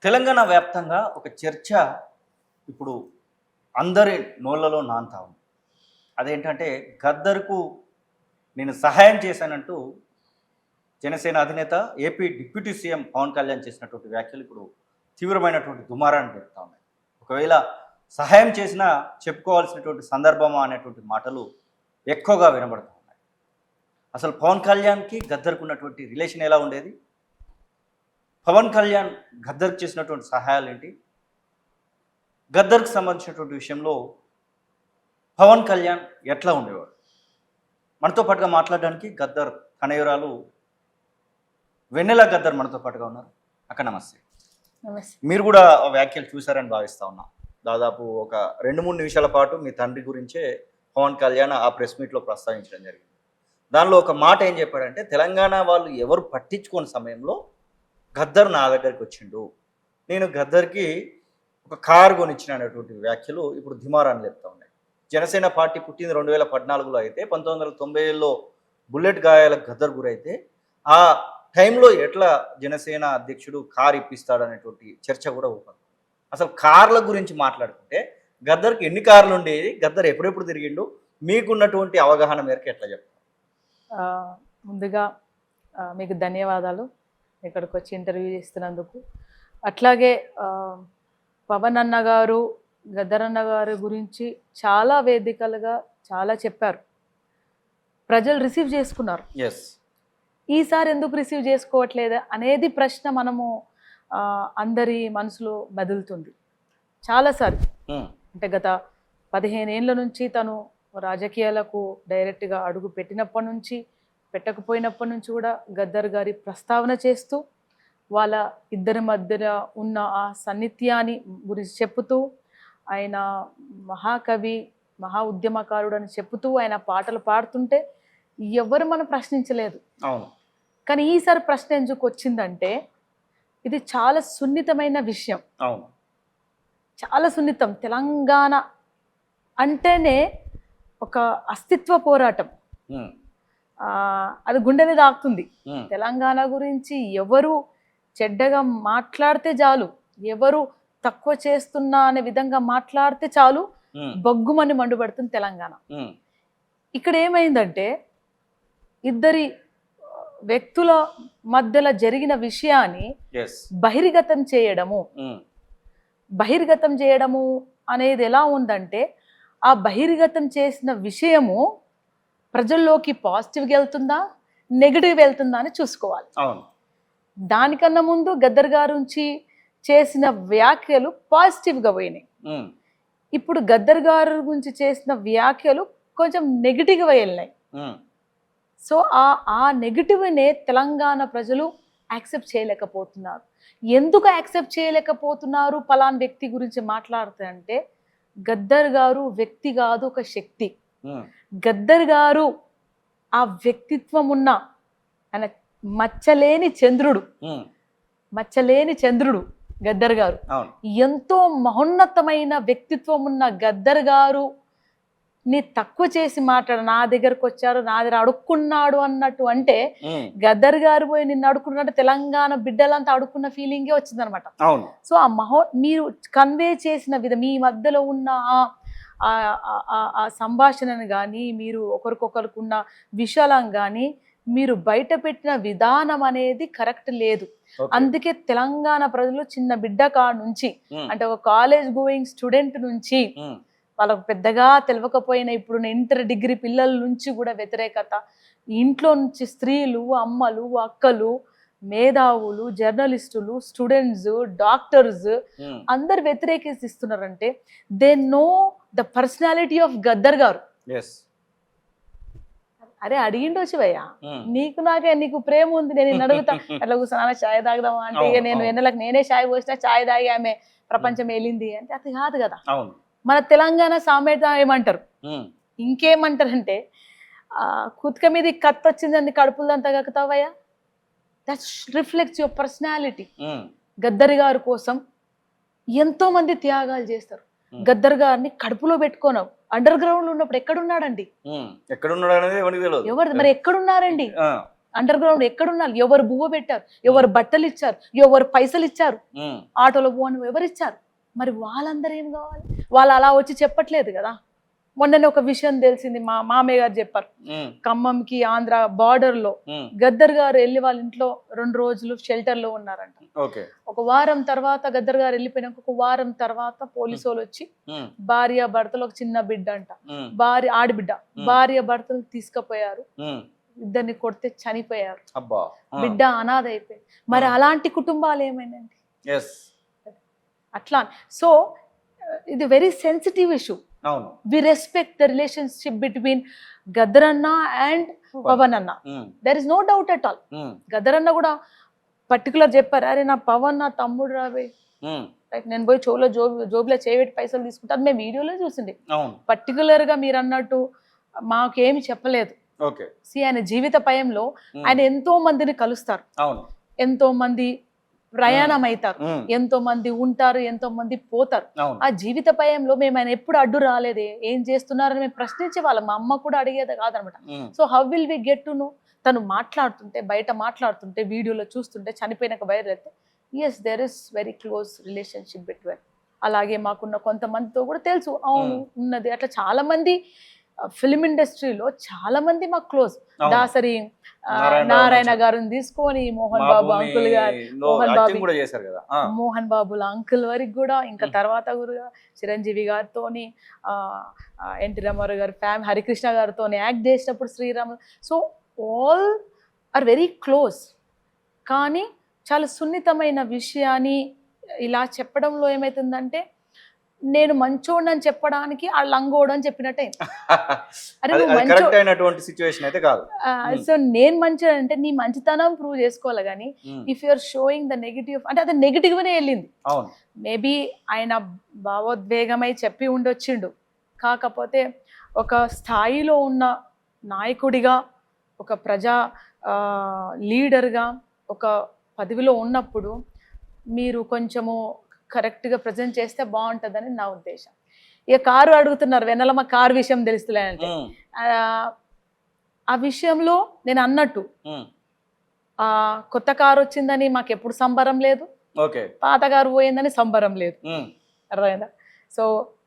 తెలంగాణ వ్యాప్తంగా ఒక చర్చ ఇప్పుడు అందరి నోళ్ళలో నానుతా ఉంది. అదేంటంటే గద్దర్కు నేను సహాయం చేశానంటూ జనసేన అధినేత AP deputy CM Pawan Kalyan చేసినటువంటి వ్యాఖ్యలు ఇప్పుడు తీవ్రమైనటువంటి దుమారాన్ని పెడతా ఉన్నాయి. ఒకవేళ సహాయం చేసినా చెప్పుకోవాల్సినటువంటి సందర్భమా అనేటువంటి మాటలు ఎక్కువగా వినబడుతూ ఉన్నాయి. అసలు పవన్ కళ్యాణ్కి గద్దర్కు ఉన్నటువంటి రిలేషన్ ఎలా ఉండేది? పవన్ కళ్యాణ్ గద్దర్కి చేసినటువంటి సహాయాలు ఏంటి? గద్దర్కి సంబంధించినటువంటి విషయంలో పవన్ కళ్యాణ్ ఎట్లా ఉండేవాడు? మనతో పాటుగా మాట్లాడడానికి గద్దర్ తనయురాలు వెన్నెల గద్దర్ మనతో పాటుగా ఉన్నారు. అక్క నమస్తే. నమస్తే. మీరు కూడా ఆ వ్యాఖ్యలు చూశారని భావిస్తా ఉన్నా. దాదాపు ఒక 2-3 నిమిషాల పాటు మీ తండ్రి గురించే పవన్ కళ్యాణ్ ఆ ప్రెస్ మీట్లో ప్రస్తావించడం జరిగింది. దానిలో ఒక మాట ఏం చెప్పాడంటే, తెలంగాణ వాళ్ళు ఎవరు పట్టించుకోని సమయంలో గద్దర్ నా దగ్గరికి వచ్చిండు, నేను గద్దర్కి ఒక కారు కొనిచ్చిన అనేటువంటి వ్యాఖ్యలు ఇప్పుడు ధిమారాన్ని చెప్తా ఉన్నాయి. జనసేన పార్టీ పుట్టింది 2014లో అయితే 1990లో బుల్లెట్ గాయాలకు గద్దర్ గురైతే ఆ టైంలో ఎట్లా జనసేన అధ్యక్షుడు కారు ఇప్పిస్తాడనేటువంటి చర్చ కూడా ఊపంది. అసలు కార్ల గురించి మాట్లాడుకుంటే గద్దర్కి ఎన్ని కార్లు ఉండేవి, గద్దర్ ఎప్పుడెప్పుడు తిరిగిండు, మీకున్నటువంటి అవగాహన మేరకు ఎట్లా చెప్తారు? ముందుగా మీకు ధన్యవాదాలు ఇక్కడికి వచ్చి ఇంటర్వ్యూ చేస్తున్నందుకు. అట్లాగే పవన్ అన్న గారు, గద్దర్ అన్న గారి గురించి చాలా వేదికలుగా చాలా చెప్పారు. ప్రజలు రిసీవ్ చేసుకున్నారు. ఎస్, ఈసారి ఎందుకు రిసీవ్ చేసుకోవట్లేదు అనేది ప్రశ్న మనము అందరి మనసులో మెదులుతుంది చాలాసార్లు. అంటే గత 15 ఏళ్ళ నుంచి తను రాజకీయాలకు డైరెక్ట్గా అడుగు పెట్టినప్పటి నుంచి, పెట్టకపోయినప్పటి నుంచి కూడా గద్దర్ గారి ప్రస్తావన చేస్తూ వాళ్ళ ఇద్దరి మధ్య ఉన్న ఆ సన్నిధ్యాన్ని గురించి చెప్పుతూ, ఆయన మహాకవి, మహా ఉద్యమకారుడు అని చెప్పుతూ ఆయన పాటలు పాడుతుంటే ఎవరు మనం ప్రశ్నించలేదు. అవును. కానీ ఈసారి ప్రశ్న ఎందుకు వచ్చిందంటే, ఇది చాలా సున్నితమైన విషయం. అవును, చాలా సున్నితం. తెలంగాణ అంటేనే ఒక అస్తిత్వ పోరాటం. అది గుండెని తాకుతుంది. తెలంగాణ గురించి ఎవరు చెడ్డగా మాట్లాడితే చాలు, ఎవరు తక్కువ చేస్తున్నా అనే విధంగా మాట్లాడితే చాలు, బొగ్గుమని మండుపడుతుంది తెలంగాణ. ఇక్కడ ఏమైందంటే, ఇద్దరి వ్యక్తుల మధ్యలో జరిగిన విషయాన్ని బహిర్గతం చేయడము అనేది ఎలా ఉందంటే, ఆ బహిర్గతం చేసిన విషయము ప్రజల్లోకి పాజిటివ్గా వెళ్తుందా, నెగిటివ్ వెళ్తుందా అని చూసుకోవాలి. దానికన్నా ముందు గద్దర్ గారి నుంచి చేసిన వ్యాఖ్యలు పాజిటివ్గా పోయినాయి. ఇప్పుడు గద్దర్ గారి గురించి చేసిన వ్యాఖ్యలు కొంచెం నెగిటివ్గా వెళ్ళినాయి. సో ఆ నెగిటివ్నే తెలంగాణ ప్రజలు యాక్సెప్ట్ చేయలేకపోతున్నారు. ఎందుకు యాక్సెప్ట్ చేయలేకపోతున్నారు పలానా వ్యక్తి గురించి మాట్లాడితే అంటే, గద్దర్ గారు వ్యక్తి కాదు, ఒక శక్తి. గద్దర్ గారు ఆ వ్యక్తిత్వం ఉన్న ఆయన మచ్చలేని చంద్రుడు గద్దర్ గారు. ఎంతో మహోన్నతమైన వ్యక్తిత్వం ఉన్న గద్దర్ గారు ని తక్కువ చేసి నా దగ్గరకు వచ్చారు, నా దగ్గర అడుక్కున్నాడు అన్నట్టు అంటే, గద్దర్ గారు పోయి నిన్ను అడుక్కున్నట్టు తెలంగాణ బిడ్డలంతా అడుక్కున్న ఫీలింగే వచ్చిందనమాట. సో ఆ మీరు కన్వే చేసిన విధం, మీ మధ్యలో ఉన్న ఆ సంభాషణను కానీ, మీరు ఒకరికొకరికి ఉన్న విషయాలను కానీ మీరు బయట పెట్టిన విధానం అనేది కరెక్ట్ లేదు. అందుకే తెలంగాణ ప్రజలు చిన్న బిడ్డ కాడ నుంచి, అంటే ఒక కాలేజ్ గోయింగ్ స్టూడెంట్ నుంచి, వాళ్ళకు పెద్దగా తెలియకపోయినా ఇప్పుడు ఇంటర్ డిగ్రీ పిల్లల నుంచి కూడా వ్యతిరేకత, ఇంట్లో నుంచి స్త్రీలు, అమ్మలు, అక్కలు, మేధావులు, జర్నలిస్టులు, స్టూడెంట్స్, డాక్టర్స్ అందరు వ్యతిరేకిస్తున్నారంటే they know the personality of Gaddar garu. అరే అడిగిండొచ్చు భయ్యా, నీకు ప్రేమ ఉంది, నేను అడుగుతా అట్లా కూర్చొని ఛాయ్ తాగుదామా అంటే, ఇక నేను వెన్నెలకు నేనే ఛాయ్ పోసినా ఛాయ్ తాగి ఆమె ప్రపంచం వెళ్ళింది అంటే అది కాదు కదా. మన తెలంగాణ సామెత ఏమంటారు, ఇంకేమంటారంటే, కుత్క మీద కత్తి వచ్చిందని కడుపులంతా కక్కుతావయ్యా, that reflects your personality. Gaddar గారి కోసం ఎంతో మంది త్యాగాలు చేస్తారు. గద్దర్ గారిని కడుపులో పెట్టుకోనావు, అండర్ గ్రౌండ్ లో ఉన్నప్పుడు ఎక్కడున్నాడండి, ఎవరు మరి ఎక్కడున్నారండి? అండర్ గ్రౌండ్ ఎక్కడున్నారు, ఎవరు బువ్వ పెట్టారు, ఎవరు బట్టలు ఇచ్చారు, ఎవరు పైసలు ఇచ్చారు, ఆటోలో పోను ఎవరు ఇచ్చారు, మరి వాళ్ళందరూ ఏం కావాలి? వాళ్ళు అలా వచ్చి చెప్పట్లేదు కదా. మొన్ననే ఒక విషయం తెలిసింది, మా మామయ్య గారు చెప్పారు, ఖమ్మంకి ఆంధ్ర బార్డర్ లో గద్దర్ గారు వెళ్ళి వాళ్ళ ఇంట్లో 2 రోజులు షెల్టర్ లో ఉన్నారంట. ఒక వారం తర్వాత గద్దర్ గారు వెళ్ళిపోయినాక ఒక వారం తర్వాత పోలీసు వాళ్ళు వచ్చి భార్య భర్తలు, ఒక చిన్న బిడ్డ అంట, ఆడబిడ్డ, భార్య భర్తలు తీసుకుపోయారు, ఇద్దరిని కొడితే చనిపోయారు, బిడ్డ అనాథ అయిపోయింది. మరి అలాంటి కుటుంబాలు ఏమైందండి? అట్లా. సో ఇది very sensitive issue. We respect the relationship between Gaddar అన్న అండ్ పవన్ అన్న. There is no doubt at all. Gaddar అన్న కూడా పర్టికులర్ చెప్పారు, అరే నా పవన్ నా తమ్ముడు రావే, నేను పోయి జోబులో చేయబెట్టి పైసలు తీసుకుంటా, అది మేము వీడియోలో చూసింది. పర్టికులర్ గా మీరు అన్నట్టు మాకేమి చెప్పలేదు. ఆయన జీవిత పయంలో ఆయన ఎంతో మందిని కలుస్తారు, ఎంతో మంది ప్రయాణం అవుతారు, ఎంతో మంది ఉంటారు, ఎంతో మంది పోతారు. ఆ జీవిత పయంలో మేము ఆయన ఎప్పుడు అడ్డు రాలేదే, ఏం చేస్తున్నారని మేము ప్రశ్నించే వాళ్ళం. మా అమ్మ కూడా అడిగేది కాదనమాట. So how will we get to know? తను మాట్లాడుతుంటే, బయట మాట్లాడుతుంటే, వీడియోలో చూస్తుంటే, చనిపోయినాక బయట వెళ్తే yes there is very close relationship between. అలాగే మాకున్న కొంతమందితో కూడా తెలుసు, అవును ఉన్నది. అట్లా చాలా మంది ఫిలిం ఇండస్ట్రీలో చాలా మంది మాకు క్లోజ్. దాసరి నారాయణ గారిని తీసుకొని మోహన్ బాబు అంకుల్ గారు, మోహన్ బాబుల అంకుల్ వరకు కూడా, ఇంకా తర్వాత కూడా చిరంజీవి గారితోని, ఎన్టీ రామారావు గారి హరికృష్ణ గారితో యాక్ట్ చేసినప్పుడు Sriram. So all are very close. కానీ చాలా సున్నితమైన విషయాన్ని ఇలా చెప్పడంలో ఏమవుతుందంటే, నేను మంచోడు అని చెప్పడానికి ఆ లంగోడు అని చెప్పినట్టే. సో నేను మంచోడు అంటే నీ మంచితనం ప్రూవ్ చేసుకోవాలి కానీ if you are showing the negative అంటే అది నెగిటివ్ గానే వెళ్ళింది. మేబీ ఆయన భావోద్వేగమై చెప్పి ఉండొచ్చిండు, కాకపోతే ఒక స్థాయిలో ఉన్న నాయకుడిగా, ఒక ప్రజా లీడర్గా, ఒక పదవిలో ఉన్నప్పుడు మీరు కొంచెము కరెక్ట్గా ప్రజెంట్ చేస్తే బాగుంటుందని నా ఉద్దేశం. ఇక కారు అడుగుతున్నారు, వెన్నెలమ్మ కారు విషయం తెలుస్తులేనంటే, ఆ విషయంలో నేను అన్నట్టు కొత్త కారు వచ్చిందని మాకు ఎప్పుడు సంబరం లేదు, పాత కారు పోయిందని సంబరం లేదు, అర్థమైందా? సో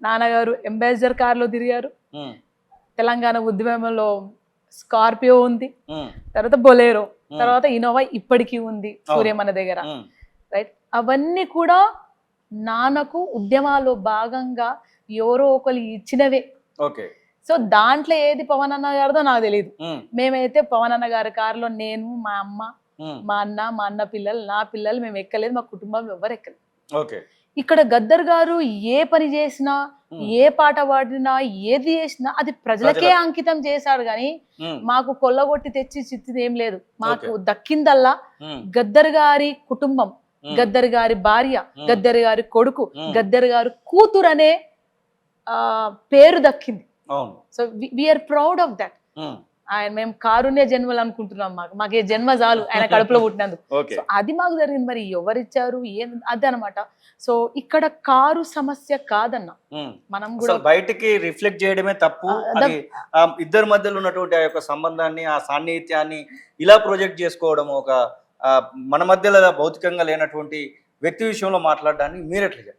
నాన్నగారు అంబాసిడర్ కారులో తిరిగారు, తెలంగాణ ఉద్యమంలో స్కార్పియో ఉంది, తర్వాత బొలేరో, తర్వాత ఇనోవా ఇప్పటికీ ఉంది సూర్యమన్న దగ్గర, రైట్? అవన్నీ కూడా నాన్నకు ఉద్యమాల్లో భాగంగా ఎవరో ఒకరు ఇచ్చినవే. సో దాంట్లో ఏది పవన్ అన్న గారిదో నాకు తెలియదు. మేమైతే పవన్ అన్న గారి కారులో నేను, మా అమ్మ, మా అన్న పిల్లలు, నా పిల్లలు మేము ఎక్కలేదు, మా కుటుంబంలో ఎవరు ఎక్కలేదు. ఇక్కడ గద్దర్ గారు ఏ పని చేసినా, ఏ పాట పాడినా, ఏది చేసినా అది ప్రజలకే అంకితం చేశాడు కానీ మాకు కొల్లగొట్టి తెచ్చి చిత్తిది ఏం లేదు. మాకు దక్కిందల్లా గద్దర్ గారి కుటుంబం, గద్దర్ గారి భార్య, గద్దర్ గారి కొడుకు, గద్దర్ గారి కూతురు అనే పేరు దక్కింది. So we are proud of that. ఆయన మేము కారుణ్య జన్మలు అనుకుంటున్నాం, మాకే జన్మ చాలు ఆయన కడుపులో పుట్టినందుకు. సో అది మాకు జరిగింది. మరి ఎవరిచ్చారు ఏం అది అనమాట. సో ఇక్కడ కారు సమస్య కాదన్న, మనం కూడా బయటికి రిఫ్లెక్ట్ చేయడమే తప్పు. ఇద్దరి మధ్యలో ఉన్నటువంటి ఆ యొక్క సంబంధాన్ని, ఆ సాన్నిహిత్యాన్ని ఇలా ప్రొజెక్ట్ చేసుకోవడం, ఒక మన మధ్యలో భౌతికంగా లేనటువంటి వ్యక్తి విషయంలో మాట్లాడడాన్ని మీరు ఎట్లా చెప్తారు?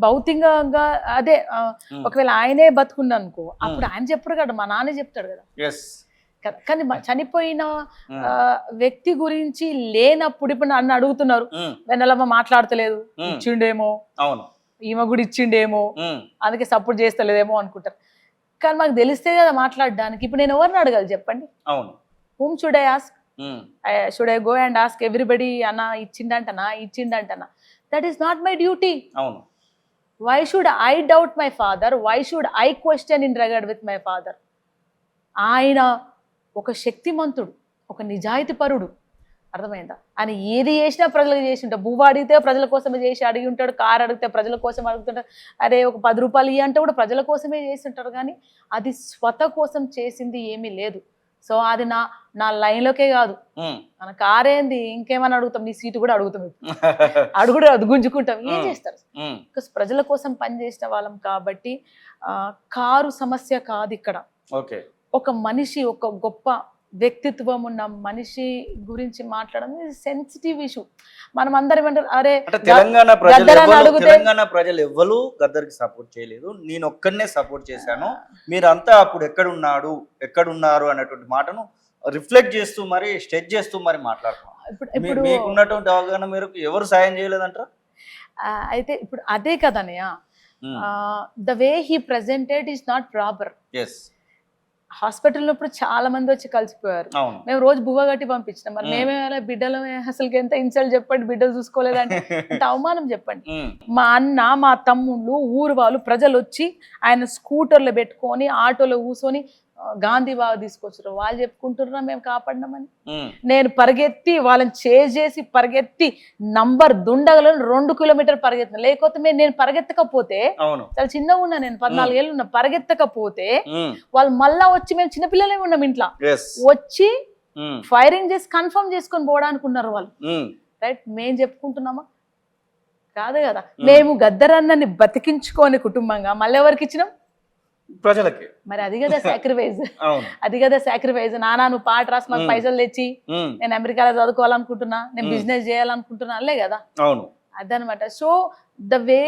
భౌతికంగా అదే ఒకవేళ ఆయనే బతుకున్నా అనుకో, అప్పుడు ఆయన చెప్పడు కదా, మా నాన్న చెప్తాడు కదా. కానీ చనిపోయిన వ్యక్తి గురించి లేనప్పుడు ఇప్పుడు నన్ను అడుగుతున్నారు, వెన్నెలమ్మ మాట్లాడతలేదు, ఇచ్చిండేమో, ఈమె కూడా ఇచ్చిండేమో, అందుకే సపోర్ట్ చేస్తలేదేమో అనుకుంటారు. కానీ మాకు తెలిస్తే కదా మాట్లాడడానికి. ఇప్పుడు నేను ఎవరిని అడగాలి చెప్పండి? whom should I ask? Should I go and ask everybody అన్న ఇచ్చిండంటనా? That is not my duty. Why should I doubt my father? Why should I question in regard with my father? ఆయన ఒక శక్తిమంతుడు, ఒక నిజాయితీ పరుడు, అర్థమైందా? ఆయన ఏది చేసినా ప్రజలకు చేసి ఉంటాడు. భూవా అడిగితే ప్రజల కోసమే చేసి అడిగి ఉంటాడు, కారు అడిగితే ప్రజల కోసం అడుగుతుంటాడు, అరే ఒక 10 రూపాయలు ఇవ్వంటే కూడా ప్రజల కోసమే చేసి ఉంటాడు. కానీ అది స్వత కోసం చేసింది ఏమీ లేదు. సో అది నా లైన్లోకే కాదు, మన కారేంది ఇంకేమని అడుగుతాం, నీ సీటు కూడా అడుగుతాం, అడుగుడు అది గుంజుకుంటాం, ఏం చేస్తారు? బికాస్ ప్రజల కోసం పనిచేసిన వాళ్ళం కాబట్టి కారు సమస్య కాదు ఇక్కడ. ఒక మనిషి, ఒక గొప్ప వ్యక్తిత్వం ఉన్న మనిషి గురించి మాట్లాడడం సెన్సిటివ్ ఇష్యూ. మనం అందరం ఏమంటారు, అరే తెలంగాణ ప్రజలు ఎవ్వరు గద్దర్కి సపోర్ట్ చేయలేదు, నేను ఒక్కడనే సపోర్ట్ చేశాను, మీరంతా అప్పుడు ఎక్కడున్నారు అనేటువంటి మాటను రిఫ్లెక్ట్ చేస్తూ మరి స్టెచ్ చేస్తూ మరి మాట్లాడుతున్నాం. మీకున్నటువంటి అవగాహన మేరకు ఎవరు సాయం చేయలేదంటారా? అయితే ఇప్పుడు అదే కదనయ్య, the way he presented is not proper. Hospital ఉన్నప్పుడు చాలా మంది వచ్చి కలిసిపోయారు, మేము రోజు బువ్వ కట్టి పంపించినాం, మరి మేమే బిడ్డలు అసలు ఎంత ఇన్సల్ట్ చెప్పండి, బిడ్డలు చూసుకోలేదంటే ఎంత అవమానం చెప్పండి. మా అన్న, మా తమ్ముళ్ళు, ఊరు వాళ్ళు, ప్రజలు వచ్చి ఆయన స్కూటర్లో పెట్టుకొని ఆటోలో కూర్చొని గాంధీ బాగా తీసుకొచ్చారు, వాళ్ళు చెప్పుకుంటున్నారా మేము కాపాడినామని. నేను పరిగెత్తి వాళ్ళని చేసి పరిగెత్తి నంబర్ దుండగలను 2 కిలోమీటర్లు పరిగెత్తిన, లేకపోతే నేను పరిగెత్తకపోతే, చాలా చిన్నగా ఉన్నా నేను, 14 ఏళ్ళు ఉన్నా, పరిగెత్తకపోతే వాళ్ళు మళ్ళా వచ్చి, మేము చిన్నపిల్లలే ఉన్నాం ఇంట్లో, వచ్చి ఫైరింగ్ చేసి కన్ఫర్మ్ చేసుకొని పోవడానికి ఉన్నారు వాళ్ళు. రైట్, మేము చెప్పుకుంటున్నామా? కాదు కదా. మేము గద్దరన్నని బతికించుకొని కుటుంబంగా మళ్ళీ ఎవరికి ఇచ్చినాం? ప్రజలకి. మరి అది కదా సాక్రిఫైస్, అది కదా సాక్రిఫైస్. నానా నువ్వు పాట రాసి మాకు పైసలు తెచ్చి నేను అమెరికాలో చదువుకోవాలనుకుంటున్నా, నేను బిజినెస్ చేయాలనుకుంటున్నా, అల్లే కదా. అదనమాట. సో ద వే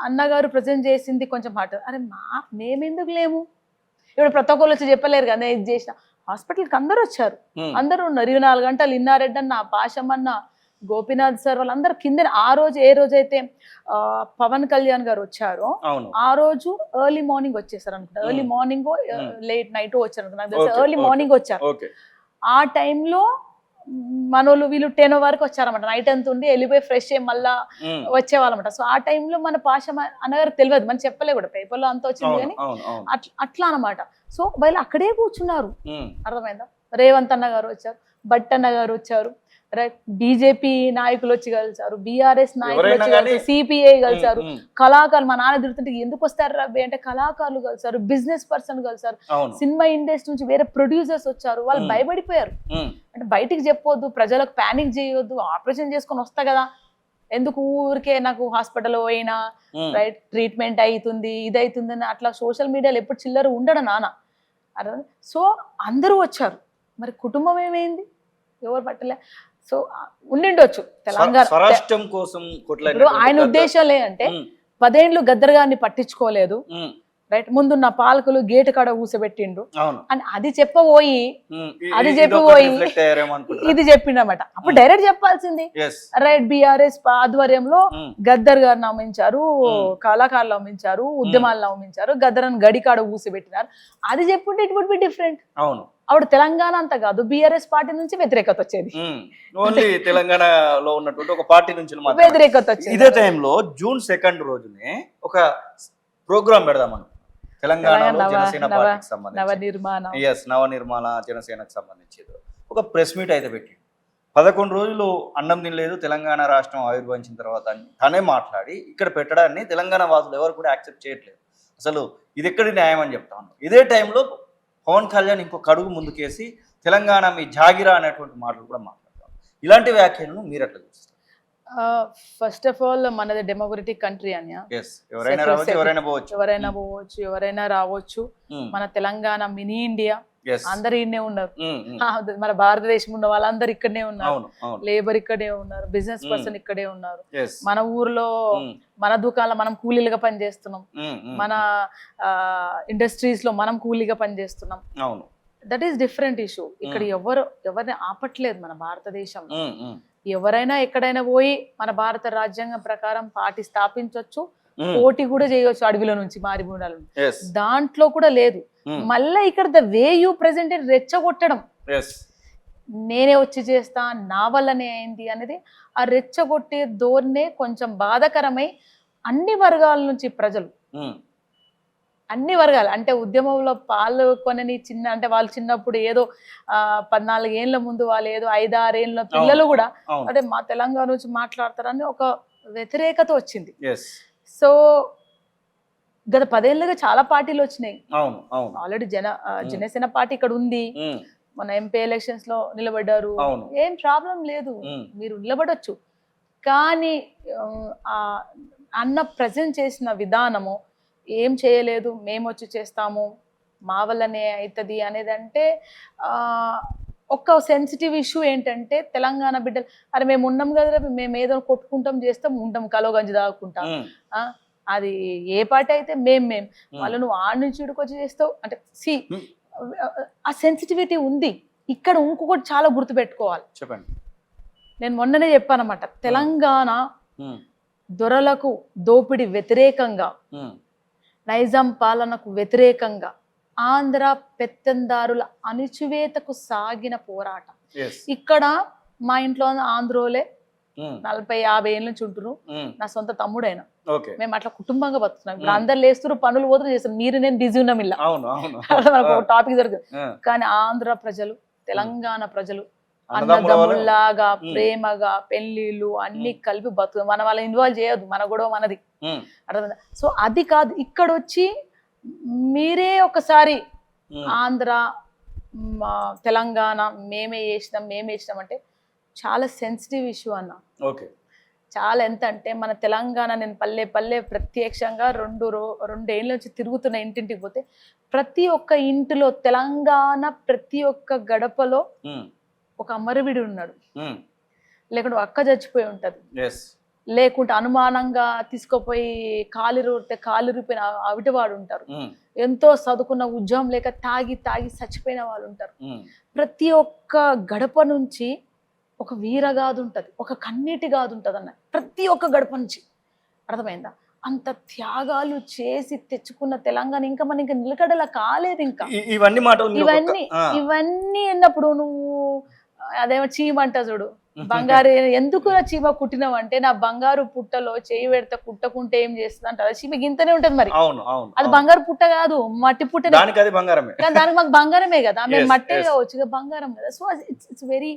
అన్నగారు ప్రజెంట్ చేసింది కొంచెం హార్ట్. అరే మేమెందుకు లేము? ఇప్పుడు ప్రతి ఒక్కరు వచ్చి చెప్పలేరు కదా ఇది చేసిన. హాస్పిటల్కి అందరూ వచ్చారు, అందరూ ఉన్నారు, 24 గంటలు. ఇన్నారెడ్డి అన్న, పాషమన్న, గోపీనాథ్ సార్, వాళ్ళందరూ కింద. ఆ రోజు ఏ రోజైతే పవన్ కళ్యాణ్ గారు వచ్చారో ఆ రోజు ఎర్లీ మార్నింగ్ వచ్చేసారు అనుకుంటా, ఎర్లీ మార్నింగ్ లేట్ నైట్ వచ్చారు అనుకుంటా, ఎర్లీ మార్నింగ్ వచ్చారు. ఆ టైంలో మనోళ్ళు వీళ్ళు 10 వరకు వచ్చారన్నమాట. నైట్ అంతా ఉండి వెళ్ళిపోయి ఫ్రెష్ అయ్యి మళ్ళా వచ్చేవాళ్ళమాట. సో ఆ టైంలో మన పాష అన్నగారు తెలియదు, మనం చెప్పలే కూడా, పేపర్లో అంతా వచ్చింది కానీ అట్లా అనమాట. సో వాళ్ళు అక్కడే కూర్చున్నారు, అర్థమైందా. రేవంత్ అన్న గారు వచ్చారు, భట్ అన్న గారు వచ్చారు, బీజేపీ నాయకులు వచ్చి కలిసారు, బీఆర్ఎస్ నాయకులు వచ్చి కలిసారు, సిపిఐ కలిసారు, కళాకారులు. మా నాన్న తిరుగుతుంటే ఎందుకు వస్తారు రబ్బి అంటే కళాకారులు కలిసారు, బిజినెస్ పర్సన్ కలిసారు, సినిమా ఇండస్ట్రీ నుంచి వేరే ప్రొడ్యూసర్స్ వచ్చారు. వాళ్ళు భయపడిపోయారు, అంటే బయటికి చెప్పొద్దు, ప్రజలకు ప్యానిక్ చేయొద్దు, ఆపరేషన్ చేసుకొని వస్తా కదా, ఎందుకు ఊరికే నాకు హాస్పిటల్ పోయినా రైట్ ట్రీట్మెంట్ అవుతుంది ఇది అవుతుంది అని అట్లా సోషల్ మీడియాలో ఎప్పుడు చిల్లర ఉండడు నాన్న. సో అందరూ వచ్చారు, మరి కుటుంబం ఏమైంది? ఎవరు పట్టలే. సో ఉండిండొచ్చు తెలంగాణ స్వరాష్ట్రం కోసం. ఆయన ఉద్దేశం లేదంటే 10 ఏళ్ళు గద్దర్ గారిని పట్టించుకోలేదు, రైట్. ముందున్న పాలకులు గేటు కాడ ఊసబెట్టిండు అని అది చెప్పబోయి ఇది చెప్పిండమాట. అప్పుడు డైరెక్ట్ చెప్పాల్సింది, రైట్. బీఆర్ఎస్ ఆధ్వర్యంలో గద్దర్ గారు నమ్మించారు, కళాకారులు నమ్మించారు, ఉద్యమాలు నమ్మించారు, గద్దర్ అని గడికాడ ఊసబెట్టినారు, అది చెప్పుంటే ఇట్ వుడ్ బి డిఫరెంట్. అప్పుడు తెలంగాణ అంతా కాదు, బీఆర్ఎస్ పార్టీ నుంచి వ్యతిరేకత వచ్చేది, ఓన్లీ తెలంగాణలో ఉన్నటువంటి ఒక పార్టీ నుంచి వ్యతిరేకత వచ్చేది. ఇదే టైంలో June 2 రోజునే ఒక ప్రోగ్రామ్ పెడదామని తెలంగాణలో జనసేన పార్టీకి సంబంధించి నవనిర్మాణ జనసేనకు సంబంధించి ఒక ప్రెస్ మీట్ అయితే పెట్టి 11 రోజులు అన్నం తినలేదు తెలంగాణ రాష్ట్రం ఆవిర్భవించిన తర్వాత అని తనే మాట్లాడి ఇక్కడ పెట్టడాన్ని తెలంగాణ వాసులు ఎవరు కూడా యాక్సెప్ట్ చేయట్లేదు. అసలు ఇది ఎక్కడి న్యాయం అని చెప్తా ఉన్నాం. ఇదే టైంలో పవన్ కళ్యాణ్ ఇంకొక అడుగు ముందుకేసి తెలంగాణ మీ జాగిరా అనేటువంటి మాటలు కూడా మాట్లాడతాం. ఇలాంటి వ్యాఖ్యలను మీరు ఎట్లా చూస్తారు? ఫస్ట్ ఆఫ్ ఆల్ మనది డెమోక్రటిక్ కంట్రీ అన్య, ఎవరైనా పోవచ్చు, ఎవరైనా రావచ్చు. మన తెలంగాణ మినీ ఇండియా, అందరు ఇన్నే ఉన్నారు. మన భారతదేశం ఉన్న వాళ్ళందరూ ఇక్కడనే ఉన్నారు, లేబర్ ఇక్కడే ఉన్నారు, బిజినెస్ పర్సన్ ఇక్కడే ఉన్నారు. మన ఊర్లో మన దుకాణంలో మనం కూలీలుగా పనిచేస్తున్నాం, మన ఇండస్ట్రీస్ లో మనం కూలీగా పనిచేస్తున్నాం. That is different issue. ఇక్కడ ఎవరిని ఆపట్లేదు మన భారతదేశంలో. ఎవరైనా ఎక్కడైనా పోయి మన భారత రాజ్యాంగం ప్రకారం పార్టీ స్థాపించవచ్చు, పోటీ కూడా చేయవచ్చు అడవిలో నుంచి, మారిమూడాల నుంచి. దాంట్లో కూడా లేదు. మళ్ళీ ఇక్కడ ద వే యూ ప్రెజెంటెడ్ రెచ్చగొట్టడం, నేనే వచ్చి చేస్తా, నా వల్లనే అయింది అనేది ఆ రెచ్చగొట్టే ధోరణే కొంచెం బాధాకరమై అన్ని వర్గాల నుంచి ప్రజలు, అన్ని వర్గాలు అంటే ఉద్యమంలో పాల్గొనని చిన్న అంటే వాళ్ళు చిన్నప్పుడు ఏదో 14 ఏళ్ళ ముందు వాళ్ళు ఏదో 5-6 ఏళ్ళ పిల్లలు కూడా అంటే మా తెలంగాణ నుంచి మాట్లాడతారని ఒక వ్యతిరేకత వచ్చింది. సో గత 10 ఏళ్ళుగా చాలా పార్టీలు వచ్చినాయి. ఆల్రెడీ జనసేన పార్టీ ఇక్కడ ఉంది, మన ఎంపీ ఎలక్షన్స్ లో నిలబడ్డారు, ఏం ప్రాబ్లం లేదు, మీరు నిలబడొచ్చు. కానీ అన్న ప్రజెంట్ చేసిన విధానము ఏం చేయలేదు, మేము వచ్చి చేస్తాము, మా వల్లనే అవుతుంది అనేది అంటే ఒక సెన్సిటివ్ ఇష్యూ ఏంటంటే తెలంగాణ బిడ్డలు అరే మేము ఉన్నాం కదా మేము ఏదో కొట్టుకుంటాం చేస్తాం ఉంటాం కలో గంజి తాగుకుంటాం అది ఏ పార్టీ అయితే మేము వాళ్ళు నువ్వు ఆడ నుంచి ఇక్కడికొచ్చి చేస్తావు అంటే ఆ సెన్సిటివిటీ ఉంది ఇక్కడ. ఇంకొకటి చాలా గుర్తుపెట్టుకోవాలి, చెప్పండి. నేను మొన్ననే చెప్పానమాట, తెలంగాణ దొరలకు దోపిడి వ్యతిరేకంగా, నైజాం పాలనకు వ్యతిరేకంగా, ఆంధ్ర పెత్తందారుల అణిచివేతకు సాగిన పోరాటం. ఇక్కడ మా ఇంట్లో ఆంధ్రోలే 40-50 ఏళ్ళ నుంచి ఉంటున్నారు, నా సొంత తమ్ముడైనా మేము అట్లా కుటుంబంగా బతున్నాం. ఇప్పుడు అందరు లేస్తున్నారు, పనులు పోతున్నారు, చేస్తారు. మీరు నేను బిజీ ఉన్నాం ఇలా టాపిక్ జరుగుతుంది. కానీ ఆంధ్ర ప్రజలు, తెలంగాణ ప్రజలు అన్నదమ్ముల్లాగా ప్రేమగా పెళ్లిళ్ళు అన్ని కలిపి బతుకు. మన వాళ్ళని ఇన్వాల్వ్ చేయొద్దు, మన గొడవ మనది. అర్థమైందా? సో అది కాదు, ఇక్కడ వచ్చి మీరే ఒకసారి ఆంధ్ర తెలంగాణ మేమే చేసినాం అంటే చాలా సెన్సిటివ్ ఇష్యూ అన్న. చాలా ఎంత అంటే మన తెలంగాణ, నేను పల్లె ప్రత్యక్షంగా 2 ఏళ్ళ నుంచి తిరుగుతున్న ఇంటింటికి పోతే ప్రతి ఒక్క ఇంటిలో తెలంగాణ ప్రతి ఒక్క గడపలో ఒక అమరవీడు ఉన్నాడు, లేకుంటే అక్క చచ్చిపోయి ఉంటది, లేకుంటే అనుమానంగా తీసుకుపోయి కాలిరిపోయిన అవిటివాడు ఉంటారు, ఎంతో చదువుకున్న ఉద్యోగం లేక తాగి చచ్చిపోయిన వాళ్ళు ఉంటారు. ప్రతి ఒక్క గడప నుంచి ఒక వీరగాదు ఉంటది, ఒక కన్నీటి గాదు ఉంటది అన్న, ప్రతి ఒక్క గడప నుంచి. అర్థమైందా? అంత త్యాగాలు చేసి తెచ్చుకున్న తెలంగాణ ఇంకా మన ఇంకా నిలకడలా కాలేదు. ఇంకా ఇవన్నీ అన్నప్పుడు నువ్వు అదేమో చీమ అంట చూడు, బంగారు ఎందుకు చీమ కుట్టినావు అంటే నా బంగారు పుట్టలో చేయి పెడితే కుట్టకుంటే ఏం చేస్తుంది అంటారు. చీమ గింతనే ఉంటది మరి, అది బంగారు పుట్ట కాదు, మట్టి పుట్ట. కానీ దానికి మాకు బంగారమే కదా, మేము మట్టే కావచ్చు, బంగారం కదా. So it's very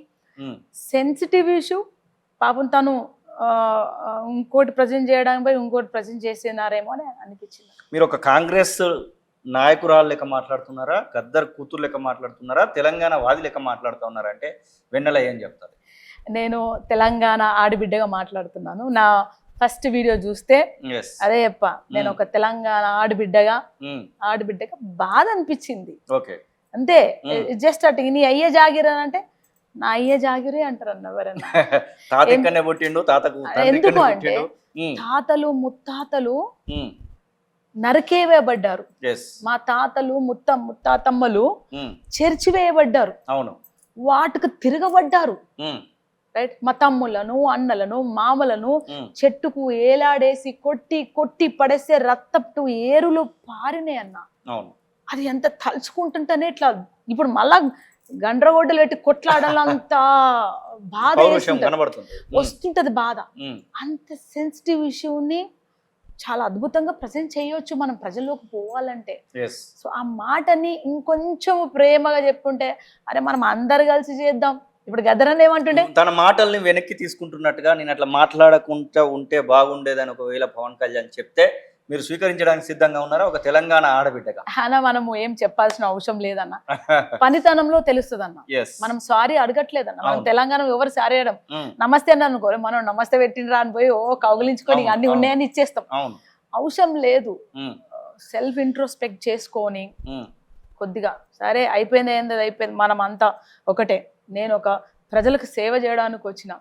sensitive issue. పాపం తను ఇంకోటి ప్రజెంట్ చేయడానికి పోయి ఇంకోటి ప్రజెంట్ చేసేనారేమో అని అనిపించింది. మీరు ఒక కాంగ్రెస్ నాయకురాలు లెక్క మాట్లాడుతున్నారా, గద్దర్ కూతురు లెక్క మాట్లాడుతున్నారా, తెలంగాణ వాది లెక్క మాట్లాడుతున్నారా అంటే వెన్నెల ఏం చెప్తారు? నేను తెలంగాణ ఆడబిడ్డగా మాట్లాడుతున్నాను. నా ఫస్ట్ వీడియో చూస్తే అదే చెప్ప, నేను ఒక తెలంగాణ ఆడబిడ్డగా బాధ అనిపించింది అంతే. జస్ట్ అటు నీ అయ్యే జాగిర్ అని అంటే నా అయ్యే జాగిరే అంటారు అన్న ఎవరన్నా. ఎందుకు అంటే తాతలు ముత్తాతలు నరికేవేయబడ్డారు, మా తాతలు ముత్తాతమ్మలు చెరిచివేయబడ్డారు, వాటికి తిరగబడ్డారు. రైట్, మా తమ్ములను అన్నలను మామలను చెట్టుకు ఏలాడేసి కొట్టి పడేస్తే రక్తపు ఏరులు పారినాయి అన్న. అది ఎంత తలుచుకుంటుంటేనే ఇట్లా ఇప్పుడు మళ్ళా గండ్రగొడ్డలు పెట్టి కొట్లాడాలంత బాధ వస్తుంటది బాధ. అంత సెన్సిటివ్ ఇష్యూని చాలా అద్భుతంగా ప్రజెంట్ చేయొచ్చు మనం ప్రజల్లోకి పోవాలంటే. సో ఆ మాటని ఇంకొంచెం ప్రేమగా చెప్పుంటే అరే మనం అందరు కలిసి చేద్దాం. ఇప్పుడు గద్దరన్న ఏమంటుండే, తన మాటల్ని వెనక్కి తీసుకుంటున్నట్టుగా నేను అట్లా మాట్లాడకుండా ఉంటే బాగుండేదని ఒకవేళ పవన్ కళ్యాణ్ చెప్తే మీరు స్వీకరించడానికి సిద్ధంగా ఉన్నారా ఒక తెలంగాణ ఆడబిడ్డగా? అన్న మనము ఏం చెప్పాల్సిన అవసరం లేదన్న, పనితనంలో తెలుస్తుంది అన్న. మనం సారీ అడగట్లేదన్న, మనం తెలంగాణ ఎవరు సారీ అడగం. నమస్తే అన్న అనుకో, మనం నమస్తే పెట్టినరా అని పోయి కౌగులించుకొని అన్ని ఉన్నాయని ఇచ్చేస్తాం, అవసరం లేదు. సెల్ఫ్ ఇంట్రోస్పెక్ట్ చేసుకొని కొద్దిగా సరే అయిపోయింది, ఏంది అయిపోయింది, మనం అంతా ఒకటే, నేను ఒక ప్రజలకు సేవ చేయడానికి వచ్చిన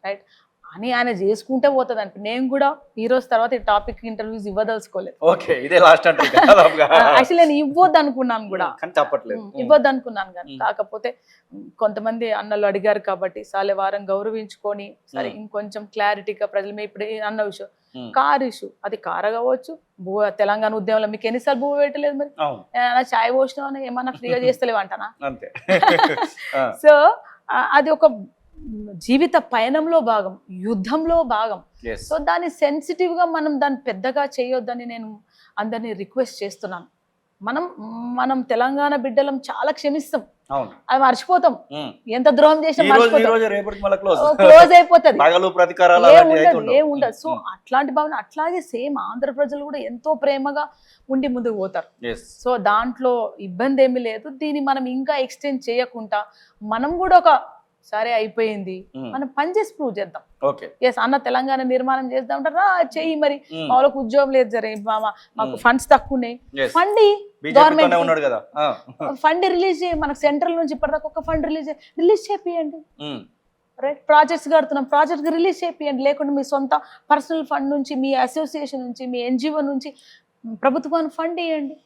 రైట్ అని ఆయన చేసుకుంటే పోతుంది అంటే నేను కూడా ఈ రోజు తర్వాత ఈ టాపిక్ ఇంటర్వ్యూస్ ఇవ్వదలుచుకోలేదు. యాక్చువల్లీ నేను ఇవ్వద్దు అనుకున్నాను కూడా, ఇవ్వద్దు అనుకున్నాను కానీ కాకపోతే కొంతమంది అన్నలు అడిగారు కాబట్టి సాలే వారం గౌరవించుకొని సరే ఇంకొంచెం క్లారిటీగా ప్రజలు మీ ఇప్పుడు అన్న విషయం కార్ ఇష్యూ, అది కార్ కావచ్చు, తెలంగాణ ఉద్యమంలో మీకు ఎన్నిసార్లు భూ పెట్టలేదు మరి, చాయ్ పోసినా ఏమన్నా ఫ్రీగా చేస్తలేవు అంటానా? సో అది ఒక జీవిత పయనంలో భాగం, యుద్ధంలో భాగం. సో దాన్ని సెన్సిటివ్ గా మనం దాన్ని పెద్దగా చేయొద్దని నేను అందరినీ రిక్వెస్ట్ చేస్తున్నాను. మనం తెలంగాణ బిడ్డలం చాలా క్షమిస్తాం, అది మర్చిపోతాం, ఎంత ద్రోహం చేసినా క్లోజ్ అయిపోతుంది, ఏముండదు. సో అట్లాంటి భావన అట్లాగే సేమ్ ఆంధ్ర ప్రజలు కూడా ఎంతో ప్రేమగా ఉండి ముందుకు పోతారు. సో దాంట్లో ఇబ్బంది ఏమీ లేదు. దీన్ని మనం ఇంకా ఎక్స్టెండ్ చేయకుండా మనం కూడా ఒక సరే అయిపోయింది, మనం పని చేసి ప్రూవ్ చేద్దాం. ఓకే. ఎస్ అన్న తెలంగాణ నిర్మాణం చేద్దాం అంటారా, చెయ్యి మరి. మా వాళ్ళకి ఉద్యోగం లేదు, జరే మాకు ఫండ్స్ తక్కువనే, ఫండ్ గవర్నమెంట్ ఉన్నాడు కదా, ఫండ్ రిలీజ్ చేయి. మనకు సెంట్రల్ నుంచి ఇప్పటిదాకా ఒక ఫండ్ రిలీజ్ చేపియండి. రైట్, ప్రాజెక్ట్స్ కడుతున్నాం, ప్రాజెక్ట్ రిలీజ్ చేపియండి. లేకుంటే మీ సొంత పర్సనల్ ఫండ్ నుంచి, మీ అసోసియేషన్ నుంచి, మీ ఎన్జిఓ నుంచి ప్రభుత్వానికి ఫండ్ ఇవ్వండి.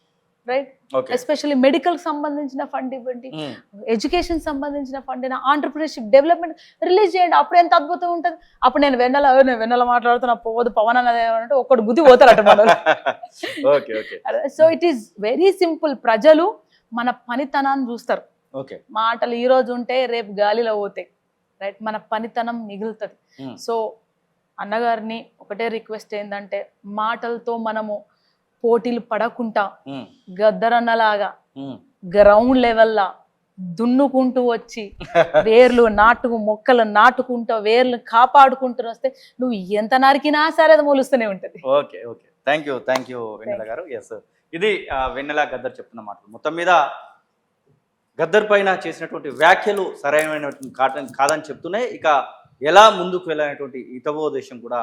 రైట్, ఎస్పెషల్లీ మెడికల్ సంబంధించిన ఫండ్ ఇవ్వండి, ఎడ్యుకేషన్ సంబంధించిన ఫండ్, ఆంటర్ప్రినర్షిప్ డెవలప్మెంట్ రిలీజ్ చేయండి. అప్పుడు ఎంత అద్భుతం ఉంటుంది. అప్పుడు నేను వెన్నెల మాట్లాడుతున్నా, పోదు పవన్ అన్నది ఒకటి గుద్ది పోతారట మనం. So it is very simple. ప్రజలు మన పనితనాన్ని చూస్తారు. మాటలు ఈ రోజు ఉంటే రేపు గాలిలో పోతాయి. రైట్, మన పనితనం మిగులుతుంది. సో అన్నగారిని ఒకటే రిక్వెస్ట్ ఏంటంటే, మాటలతో మనము పోటీలు పడకుండా గద్దరన్నలాగా గ్రౌండ్ లెవెల్లా దున్నుకుంటూ వచ్చి వేర్లు మొక్కలు నాటుకుంటూ వేర్లు కాపాడుకుంటూ వస్తే నువ్వు ఎంత నరికినా సరే అది మొలుస్తూనే ఉంటుంది. ఓకే, థ్యాంక్ యూ వెన్నెల గారు. ఎస్, ఇది వెన్నెల గద్దర్ చెప్తున్న మాటలు. మొత్తం మీద గద్దర్ పైన చేసినటువంటి వ్యాఖ్యలు సరైనటువంటి కాదని చెప్తూనే, ఇక ఎలా ముందుకు వెళ్ళినటువంటి హితబోధేశం కూడా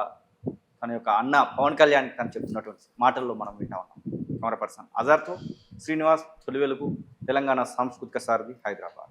తన యొక్క అన్న పవన్ కళ్యాణ్ తను చెప్తున్నటువంటి మాటల్లో మనం వింటా ఉన్నాం. కెమెరా పర్సన్ అజర్తో శ్రీనివాస్, తొలి వెలుగు, తెలంగాణ సాంస్కృతిక సారథి, హైదరాబాద్.